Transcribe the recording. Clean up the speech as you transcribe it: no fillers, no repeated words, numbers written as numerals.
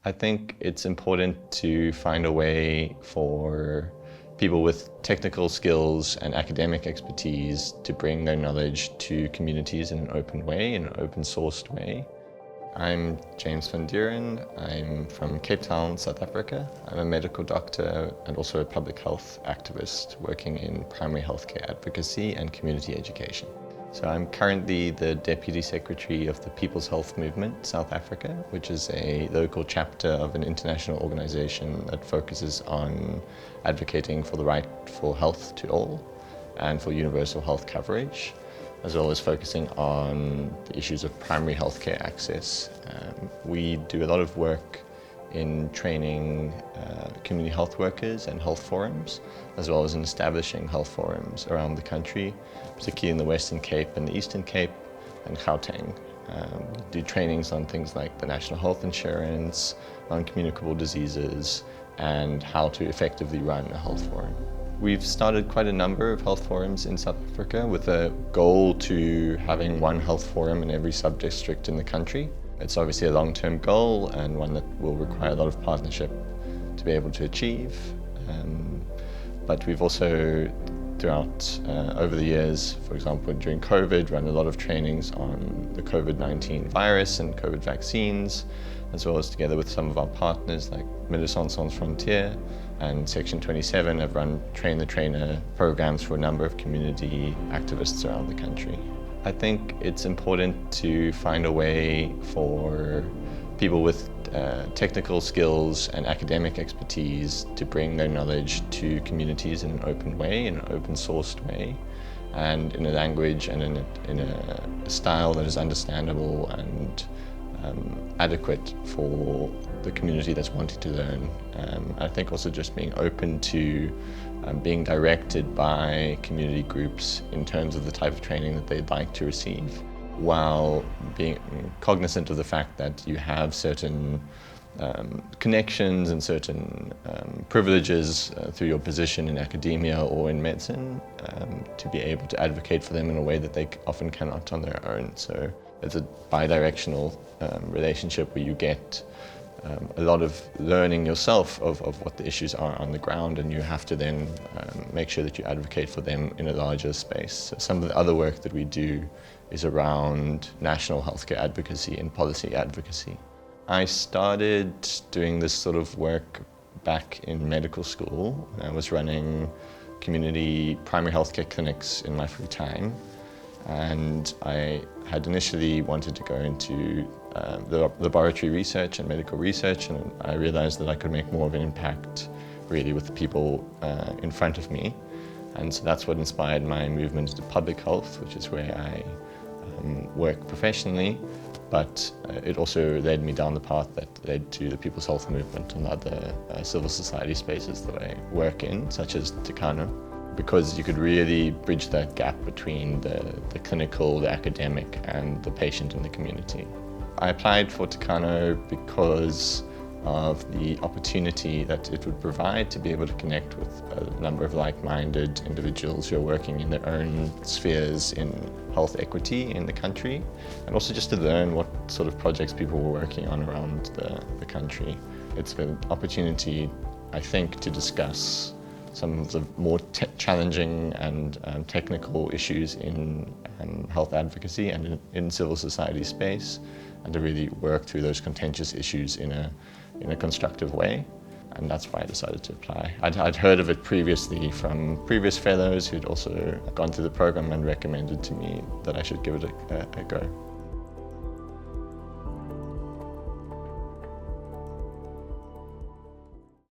I think it's important to find a way for people with technical skills and academic expertise to bring their knowledge to communities in an open way, in an open-sourced way. I'm James van Duuren. I'm from Cape Town, South Africa. I'm a medical doctor and also a public health activist working in primary healthcare advocacy and community education. So I'm currently the Deputy Secretary of the People's Health Movement, South Africa, which is a local chapter of an international organization that focuses on advocating for the right for health to all and for universal health coverage, as well as focusing on the issues of primary healthcare access. We do a lot of work in training community health workers and health forums, as well as in establishing health forums around the country, particularly in the Western Cape and the Eastern Cape and Gauteng. We do trainings on things like the national health insurance, on communicable diseases, and how to effectively run a health forum. We've started quite a number of health forums in South Africa with a goal to having one health forum in every sub-district in the country. It's obviously a long-term goal and one that will require a lot of partnership to be able to achieve. But we've also, throughout over the years, for example, during COVID, run a lot of trainings on the COVID-19 virus and COVID vaccines, as well as together with some of our partners like Médecins Sans Frontières and Section 27 have run Train the Trainer programs for a number of community activists around the country. I think it's important to find a way for people with technical skills and academic expertise to bring their knowledge to communities in an open way, in an open-sourced way, and in a language and in a style that is understandable and adequate for the community that's wanting to learn. I think also just being open to being directed by community groups in terms of the type of training that they'd like to receive, while being cognizant of the fact that you have certain connections and certain privileges through your position in academia or in medicine to be able to advocate for them in a way that they often cannot on their own. So it's a bi-directional relationship where you get a lot of learning yourself of what the issues are on the ground, and you have to then make sure that you advocate for them in a larger space. So some of the other work that we do is around national healthcare advocacy and policy advocacy. I started doing this sort of work back in medical school. I was running community primary healthcare clinics in my free time, and I had initially wanted to go into the laboratory research and medical research, and I realized that I could make more of an impact really with the people in front of me. And so that's what inspired my movement into public health, which is where I work professionally, but it also led me down the path that led to the People's Health Movement and other civil society spaces that I work in, such as Tekano, because you could really bridge that gap between the clinical, the academic, and the patient in the community. I applied for Tekano because of the opportunity that it would provide to be able to connect with a number of like-minded individuals who are working in their own spheres in health equity in the country, and also just to learn what sort of projects people were working on around the country. It's an opportunity, I think, to discuss some of the more challenging and technical issues in health advocacy and in civil society space, and to really work through those contentious issues in a constructive way. And that's why I decided to apply. I'd heard of it previously from previous fellows who'd also gone through the program and recommended to me that I should give it a go.